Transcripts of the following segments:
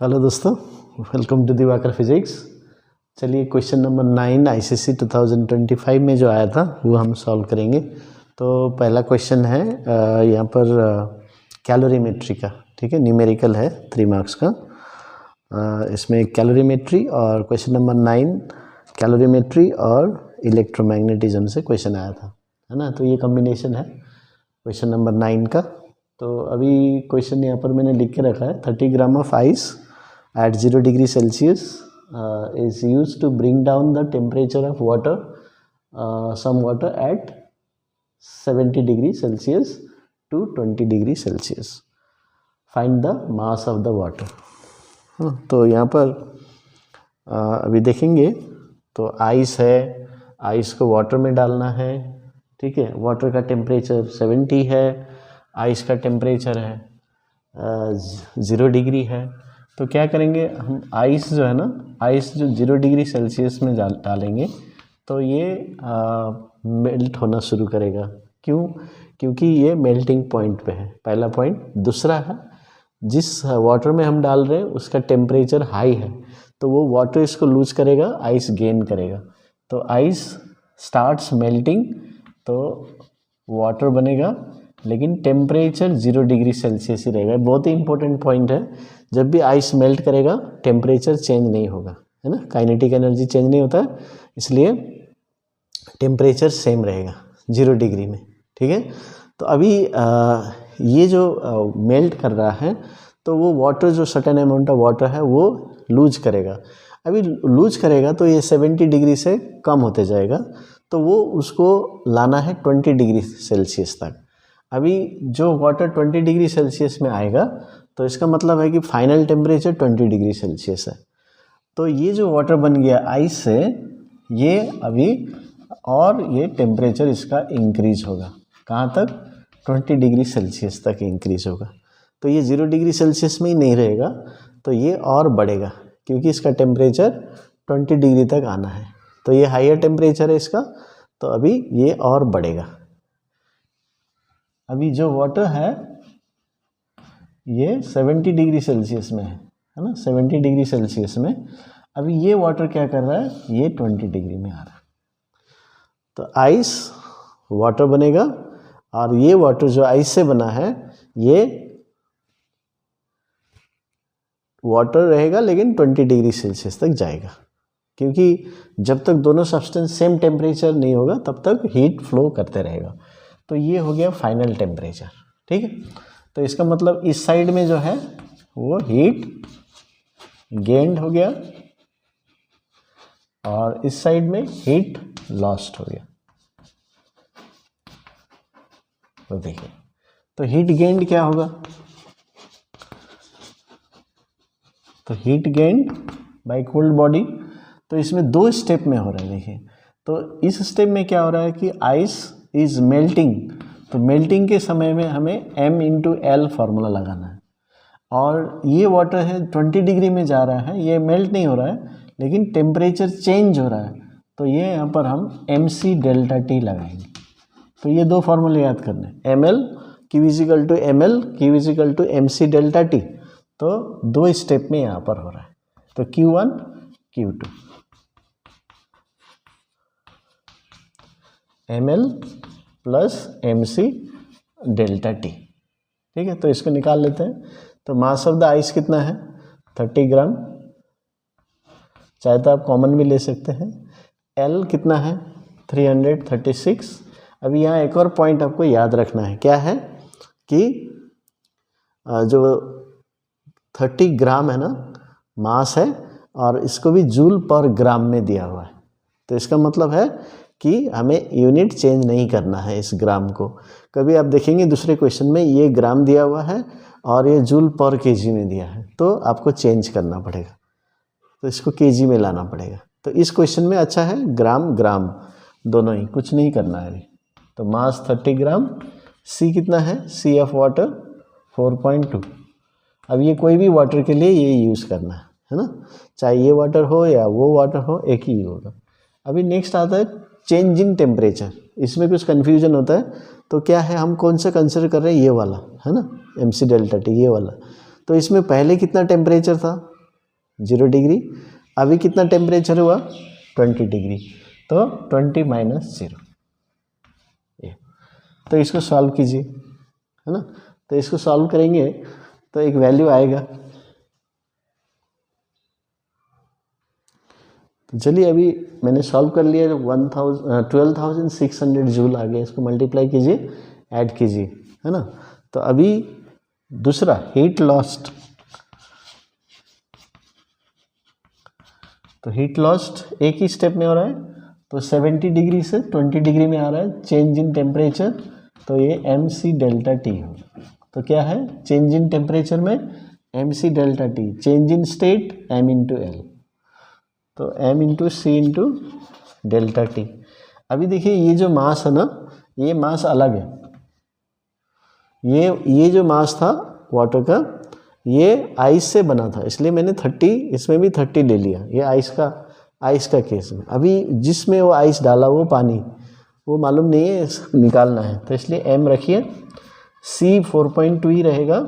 Hello दोस्तों, welcome to Diwakar physics. चलिए question number 9 ICC 2025 में जो आया था वो हम सॉल्व करेंगे। तो पहला क्वेश्चन है यहाँ पर कैलोरीमेट्री का, ठीक है, न्यूमेरिकल है 3 मार्क्स का। इसमें कैलोरीमेट्री और क्वेश्चन नंबर 9 कैलोरीमेट्री और इलेक्ट्रोमैग्नेटिज्म से क्वेश्चन आया था, है ना। तो ये कॉम्बिनेशन है क्वेश्चन नंबर 9 का। तो अभी क्वेश्चन यहाँ पर मैंने लिख के रखा है 30 gram of ice at 0 degree Celsius is used to bring down the temperature of water, some water at 70 degree Celsius to 20 degree Celsius. Find the mass of the water. तो यहाँ पर अभी देखेंगे तो आइस है, आइस को water में डालना है, ठीक है। वाटर का टेम्परेचर 70 है, आइस का टेम्परेचर है 0 डिग्री है। तो क्या करेंगे हम, आइस जो है ना, आइस जो 0 डिग्री सेल्सियस में डालेंगे तो ये मेल्ट होना शुरू करेगा। क्यों? क्योंकि ये मेल्टिंग पॉइंट पे है, पहला पॉइंट। दूसरा है, जिस वाटर में हम डाल रहे हैं उसका टेम्परेचर हाई है, तो वो वाटर इसको लूज करेगा, आइस गेन करेगा। तो आइस स्टार्ट्स मेल्टिंग, तो वाटर बनेगा, लेकिन टेम्परेचर 0 डिग्री सेल्सियस ही रहेगा। बहुत ही इंपॉर्टेंट पॉइंट है। जब भी आइस मेल्ट करेगा टेम्परेचर चेंज नहीं होगा, है ना। काइनेटिक एनर्जी चेंज नहीं होता है, इसलिए टेम्परेचर सेम रहेगा 0 डिग्री में, ठीक है। तो अभी ये जो मेल्ट कर रहा है तो वो वाटर, जो सर्टेन अमाउंट ऑफ वाटर है वो लूज करेगा। अभी लूज करेगा तो ये 70 डिग्री से कम होते जाएगा, तो वो उसको लाना है 20 डिग्री सेल्सियस तक। अभी जो वाटर 20 डिग्री सेल्सियस में आएगा तो इसका मतलब है कि फाइनल टेम्परेचर 20 डिग्री सेल्सियस है। तो ये जो वाटर बन गया आइस से, ये अभी और ये टेम्परेचर इसका इंक्रीज होगा, कहाँ तक? 20 डिग्री सेल्सियस तक इंक्रीज होगा। तो ये 0 डिग्री सेल्सियस में ही नहीं रहेगा, तो ये और बढ़ेगा, क्योंकि इसका टेम्परेचर 20 डिग्री तक आना है। तो ये हायर टेम्परेचर है इसका, तो अभी ये और बढ़ेगा। अभी जो वाटर है ये 70 डिग्री सेल्सियस में है ना, 70 डिग्री सेल्सियस में। अभी ये वाटर क्या कर रहा है, ये 20 डिग्री में आ रहा है। तो आइस वाटर बनेगा, और ये वाटर जो आइस से बना है ये वाटर रहेगा, लेकिन 20 डिग्री सेल्सियस तक जाएगा, क्योंकि जब तक दोनों सब्सटेंस सेम टेम्परेचर नहीं होगा तब तक हीट फ्लो करते रहेगा। तो ये हो गया फाइनल टेम्परेचर, ठीक है। तो इसका मतलब इस साइड में जो है वो हीट गेन्ड हो गया, और इस साइड में हीट लॉस्ट हो गया। तो देखिए, तो हीट गेन्ड क्या होगा? तो heat gained by cold body. तो इसमें 2 स्टेप में हो रहा है, देखिए। तो इस स्टेप में क्या हो रहा है कि आइस इज मेल्टिंग, तो मेल्टिंग के समय में हमें m/L फार्मूला लगाना है। और ये वाटर है 20 डिग्री में जा रहा है, ये मेल्ट नहीं हो रहा है, लेकिन टेम्परेचर चेंज हो रहा है, तो ये यहाँ पर हम mc डेल्टा t लगाएंगे। तो ये 2 फार्मूले याद करने, ml Q = ml, Q = mc delta t। तो 2 स्टेप में यहाँ पर हो रहा है। तो Q1 Q2 ml plus mc delta t, ठीक है। तो इसको निकाल लेते हैं। तो मास ऑफ द आइस कितना है? 30 ग्राम। चाहे तो आप कॉमन भी ले सकते हैं। L कितना है? 336। अभी यहाँ एक और पॉइंट आपको याद रखना है, क्या है कि जो 30 ग्राम है ना, मास है, और इसको भी जूल पर ग्राम में दिया हुआ है। तो इसका मतलब है कि हमें यूनिट चेंज नहीं करना है इस ग्राम को। कभी आप देखेंगे दूसरे क्वेश्चन में ये ग्राम दिया हुआ है और ये जूल पर केजी में दिया है, तो आपको चेंज करना पड़ेगा, तो इसको केजी में लाना पड़ेगा। तो इस क्वेश्चन में अच्छा है ग्राम ग्राम दोनों ही, कुछ नहीं करना है अभी। तो मास 30 ग्राम। सी कितना है? सी ऑफ वाटर 4.2। अब ये कोई भी वाटर के लिए ये यूज़ करना है ना, चाहे ये वाटर हो या वो वाटर हो, एक ही होगा। अभी नेक्स्ट आता है चेंज इन टेम्परेचर। इसमें कुछ कन्फ्यूजन होता है, तो क्या है, हम कौन सा कंसिडर कर रहे हैं, ये वाला है ना, mc डेल्टा t, ये वाला। तो इसमें पहले कितना टेम्परेचर था? 0 डिग्री। अभी कितना टेम्परेचर हुआ 20 डिग्री, तो 20 माइनस 0। तो इसको सॉल्व कीजिए, है ना। तो इसको सॉल्व करेंगे तो एक वैल्यू आएगा। तो चलिए अभी मैंने सॉल्व कर लिया, 12,600 जूल आ गया। इसको मल्टीप्लाई कीजिए, ऐड कीजिए, है ना। तो अभी दूसरा हीट लॉस्ट, तो हीट लॉस्ट एक ही स्टेप में हो रहा है। तो 70 डिग्री से 20 डिग्री में आ रहा है चेंज इन टेम्परेचर, तो ये MC डेल्टा टी हो। तो क्या है चेंज इन टेम्परेचर में MC delta T, change in state M into L, तो M इंटू सी इंटू डेल्टा टी। अभी देखिए ये जो मास है ना, ये मास अलग है। ये जो मास था वाटर का, ये आइस से बना था, इसलिए मैंने 30, इसमें भी 30 ले लिया। ये आइस का केस में। अभी जिसमें वो आइस डाला वो पानी, वो मालूम नहीं है, निकालना है, तो इसलिए M रखिए, C 4.2 ही रहेगा।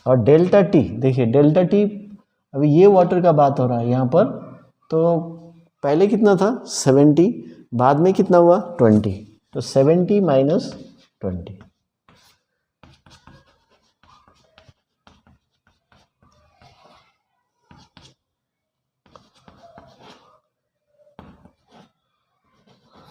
और डेल्टा टी देखिए, डेल्टा टी अभी ये वाटर का बात हो रहा है यहाँ पर। तो पहले कितना था 70, बाद में कितना हुआ 20, तो 70 माइनस 20।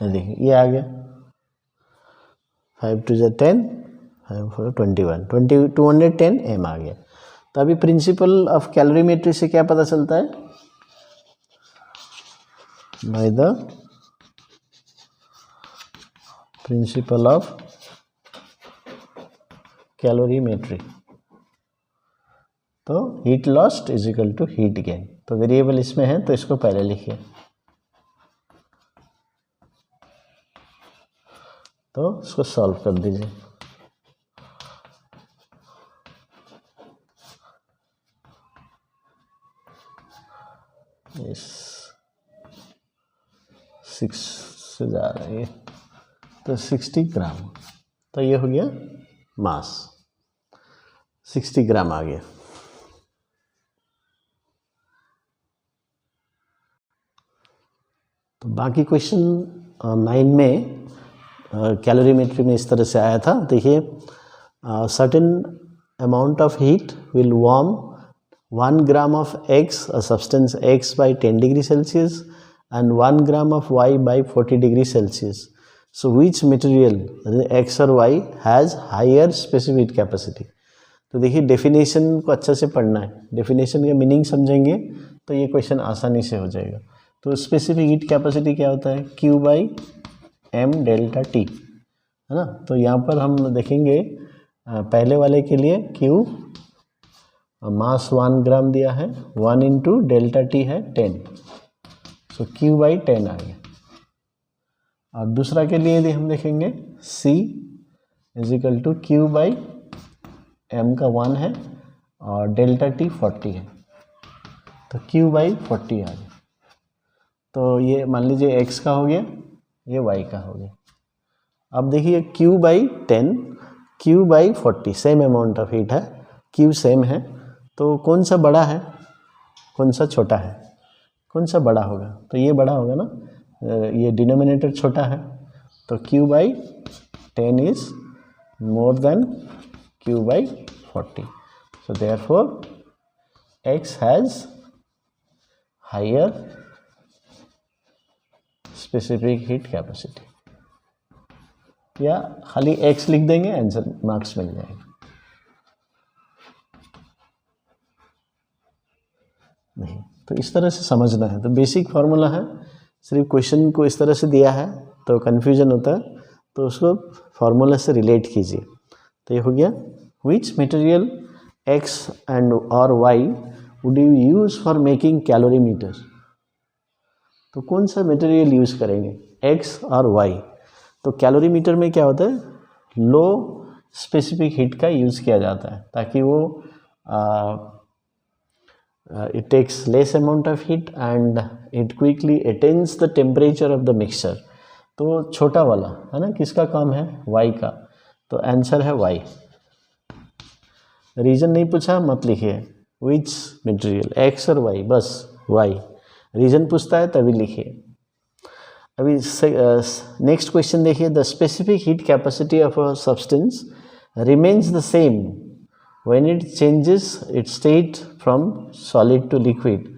देखिए ये आ गया 5 2 10, 5 4 21, 210 M आ गया। तो अभी प्रिंसिपल ऑफ कैलोरीमेट्री से क्या पता चलता है, by the principle of calorimetry, तो heat lost is equal to heat gain. तो वेरिएबल इसमें है तो इसको पहले लिखिए, तो इसको सॉल्व कर दीजिए। इस 6 से जा रही है तो 60 ग्राम, तो ये हो गया मास, 60 ग्राम आ गया। तो बाकी क्वेश्चन 9 में कैलोरीमेट्री में इस तरह से आया था। देखिए certain amount of heat will warm 1 gram of X, a substance X by 10 degree Celsius and 1 gram of Y by 40 degree Celsius. So which material X और Y has higher specific heat capacity? तो देखिए definition को अच्छे से पढ़ना है, definition का meaning समझेंगे तो ये क्वेश्चन आसानी से हो जाएगा। तो स्पेसिफिक हीट कैपेसिटी क्या होता है, Q by M delta T, है ना। तो यहाँ पर हम देखेंगे पहले वाले के लिए Q मास 1 ग्राम दिया है, 1 इंटू डेल्टा टी है 10, सो Q बाई 10 आ गया। और दूसरा के लिए यदि हम देखेंगे C is equal to Q by M का 1 है और डेल्टा टी 40 है, तो Q बाई 40 आ गया। तो ये मान लीजिए X का हो गया, ये Y का हो गया। अब देखिए Q by 10, Q by 40 same amount of heat है, Q सेम है, तो कौन सा बड़ा है कौन सा छोटा है, कौन सा बड़ा होगा, तो ये बड़ा होगा ना, ये डिनोमिनेटर छोटा है, तो Q by 10 is more than Q by 40, so therefore X has higher specific heat capacity, या खाली X लिख देंगे आंसर मार्क्स मिल जाएगा। नहीं तो इस तरह से समझना है, तो बेसिक फार्मूला है, सिर्फ क्वेश्चन को इस तरह से दिया है तो कन्फ्यूजन होता है, तो उसको फार्मूला से रिलेट कीजिए। तो ये हो गया, विच मटेरियल X एंड और Y would you use for making calorimeter, तो कौन सा मटेरियल यूज़ करेंगे X और Y। तो कैलोरीमीटर में क्या होता है, लो स्पेसिफिक हीट का यूज़ किया जाता है ताकि वो it takes less amount of heat and it quickly attains the temperature of the mixture। तो छोटा वाला है ना, किसका काम है, Y का, तो आंसर है Y। रीजन नहीं पूछा मत लिखिए, विच मटेरियल, एक्स और वाई, बस वाई, रीजन पूछता है तभी लिखिए। अभी नेक्स्ट क्वेश्चन देखिए, the specific heat capacity of a substance remains the same when it changes its state from solid to liquid,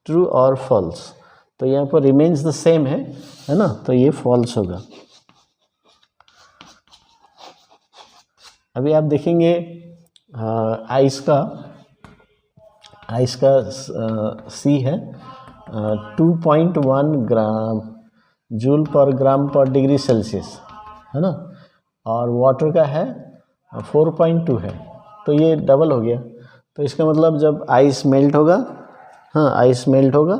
true और फॉल्स। तो यहाँ पर रिमेन्स द सेम है ना, तो ये फॉल्स होगा। अभी आप देखेंगे आइस का सी है 2.1 ग्राम जूल पर ग्राम पर डिग्री सेल्सियस, है ना, और वाटर का है 4.2 है, तो ये डबल हो गया। तो इसका मतलब जब आइस मेल्ट होगा, हाँ आइस मेल्ट होगा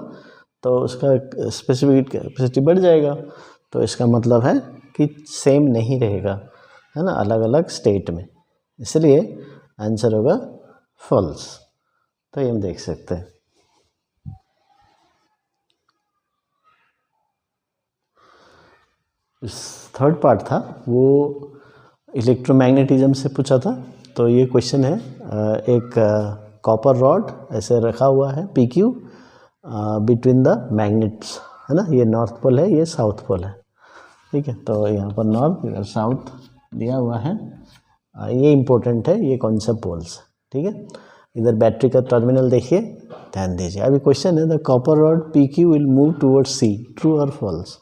तो उसका स्पेसिफिक कैपेसिटी बढ़ जाएगा। तो इसका मतलब है कि सेम नहीं रहेगा, है ना, अलग अलग स्टेट में, इसलिए आंसर होगा फॉल्स। तो ये हम देख सकते हैं। थर्ड पार्ट था वो इलेक्ट्रोमैग्नेटिज्म से पूछा था। तो ये क्वेश्चन है, एक कॉपर रॉड ऐसे रखा हुआ है PQ बिटवीन द मैग्नेट्स, है ना, ये नॉर्थ पोल है, ये साउथ पोल है, ठीक है। तो यहाँ पर नॉर्थ इधर साउथ दिया हुआ है, ये इम्पोर्टेंट है, ये कौन सा पोल्स, ठीक है। इधर बैटरी का टर्मिनल देखिए, ध्यान दीजिए। अभी क्वेश्चन है, the copper rod PQ will move towards C, true और फॉल्स।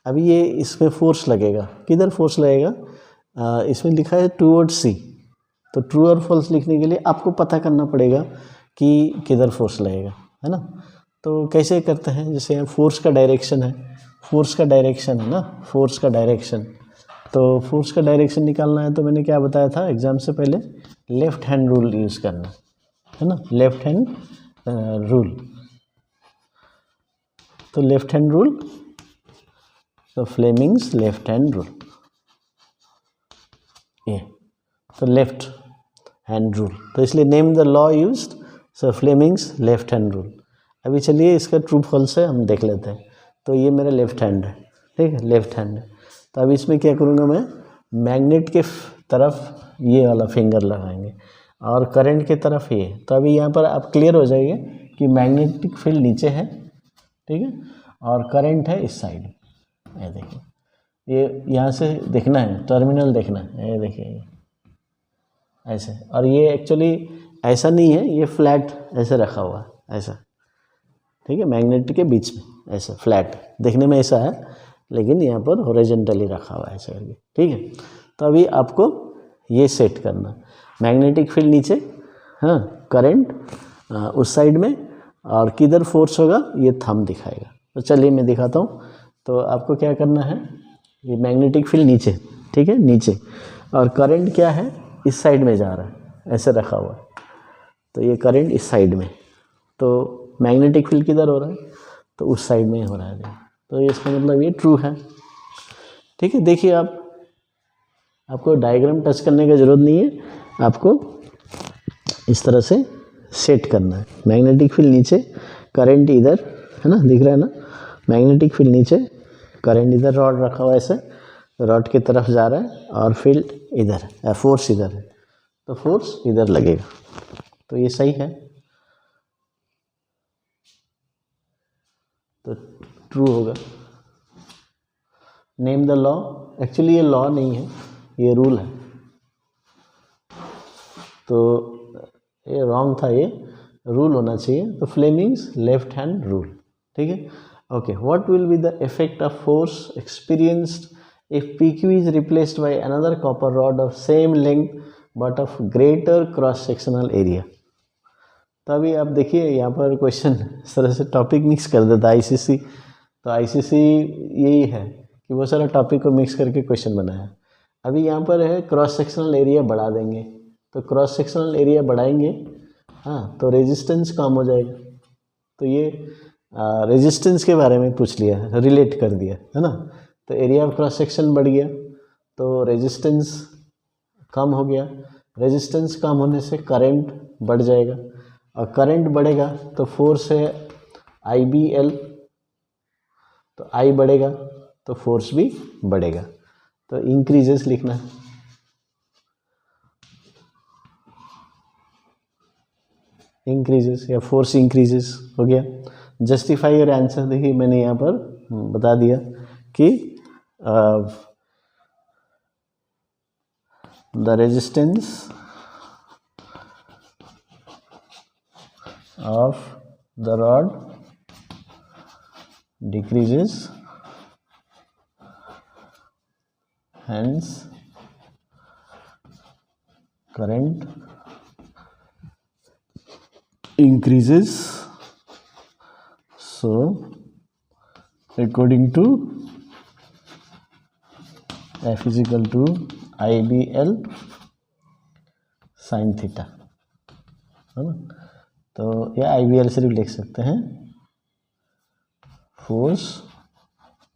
अभी ये इसमें फोर्स लगेगा, किधर फोर्स लगेगा, इसमें लिखा है टूवर्ड्स C, तो ट्रू और फॉल्स लिखने के लिए आपको पता करना पड़ेगा कि किधर फोर्स लगेगा, है ना। तो कैसे करते हैं, जैसे यहाँ फोर्स का डायरेक्शन है, फोर्स का डायरेक्शन है ना, फोर्स का डायरेक्शन, तो फोर्स का डायरेक्शन निकालना है तो मैंने क्या बताया था एग्जाम से पहले, लेफ्ट हैंड रूल यूज़ करना, है ना, लेफ्ट हैंड रूल। तो लेफ्ट हैंड रूल, तो फ्लेमिंग्स लेफ्ट हैंड रूल, ये तो लेफ्ट हैंड रूल, तो इसलिए name the law used, so Fleming's left hand rule. अभी चलिए इसका ट्रू फॉल्स है हम देख लेते हैं। तो ये मेरा लेफ्ट हैंड है, ठीक है, लेफ्ट हैंड है। तो अभी इसमें क्या करूँगा मैं, मैग्नेट के तरफ ये वाला फिंगर लगाएंगे और करंट की तरफ ये। तो अभी यहाँ पर आप क्लियर हो जाइए कि मैग्नेटिक फील्ड नीचे है, ठीक है, और करंट है इस साइड। ये देखिए, ये यहाँ से देखना है, टर्मिनल देखना है, ये देखिए ऐसे, और ये एक्चुअली ऐसा नहीं है, ये फ्लैट ऐसे रखा हुआ है ऐसा, ठीक है, मैग्नेट के बीच में ऐसा फ्लैट देखने में ऐसा है, लेकिन यहाँ पर हॉरिजॉन्टली रखा हुआ है ऐसे करके, ठीक है। तो अभी आपको ये सेट करना, मैग्नेटिक फील्ड नीचे, हाँ, करंट उस साइड में, और किधर फोर्स होगा ये थंब दिखाएगा। तो चलिए मैं दिखाता हूँ। तो आपको क्या करना है, ये मैग्नेटिक फील्ड नीचे, ठीक है, नीचे, और करंट क्या है इस साइड में जा रहा है, ऐसे रखा हुआ है, तो ये करंट इस साइड में, तो मैग्नेटिक फील्ड किधर हो रहा है, तो उस साइड में हो रहा है। तो इसका मतलब ये ट्रू है, ठीक है। देखिए आपको डायग्राम टच करने की ज़रूरत नहीं है, आपको इस तरह से सेट करना है। मैग्नेटिक फील्ड नीचे, करंट इधर, है ना, दिख रहा है ना, मैग्नेटिक फील्ड नीचे, करंट इधर, रॉड रखा हुआ है ऐसे, रॉड की तरफ जा रहा है, और फील्ड इधर है, फोर्स इधर है, तो फोर्स इधर लगेगा। तो ये सही है, तो ट्रू होगा। नेम द लॉ, एक्चुअली ये लॉ नहीं है, ये रूल है, तो ये रॉन्ग था, ये रूल होना चाहिए। तो फ्लेमिंग्स लेफ्ट हैंड रूल, ठीक है। Okay, what will be the effect of force experienced if PQ is replaced by another copper rod of same length but of greater cross sectional area. तो अभी आप देखिए यहाँ पर क्वेश्चन इस तरह से टॉपिक मिक्स कर देता है ICC। तो ICC यही है कि वो सारा टॉपिक को मिक्स करके क्वेश्चन बनाया। अभी यहाँ पर है क्रॉस सेक्शनल एरिया बढ़ा देंगे, तो क्रॉस सेक्शनल एरिया बढ़ाएंगे, हाँ, तो रेजिस्टेंस कम हो जाएगा। तो ये रेजिस्टेंस के बारे में पूछ लिया, रिलेट कर दिया, है ना। तो एरिया ऑफ क्रॉस सेक्शन बढ़ गया तो रेजिस्टेंस कम हो गया, रेजिस्टेंस कम होने से करंट बढ़ जाएगा, और करंट बढ़ेगा तो फोर्स है IBL, तो I बढ़ेगा तो फोर्स भी बढ़ेगा, तो इंक्रीजेस लिखना है। इंक्रीजेस या फोर्स इंक्रीजेस हो गया। जस्टिफाई योर आंसर देखिए मैंने यहाँ पर बता दिया कि the resistance of the rod decreases hence current increases, so according to F is equal to IBL sin theta, है ना। तो या IBL से भी लिख सकते हैं फोर्स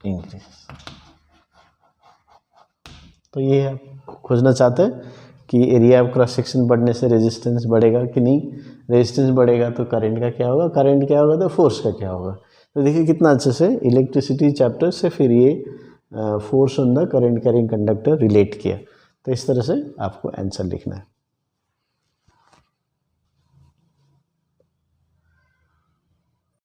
इंक्रीज। तो ये आप खोजना चाहते हैं कि एरिया ऑफ क्रॉस सेक्शन बढ़ने से रेजिस्टेंस बढ़ेगा कि नहीं। रेजिस्टेंस बढ़ेगा तो करंट का क्या होगा, करंट क्या होगा तो फोर्स का क्या होगा। तो देखिए कितना अच्छे से इलेक्ट्रिसिटी चैप्टर से फिर ये force on the current carrying conductor relate किया। तो इस तरह से आपको आंसर लिखना है।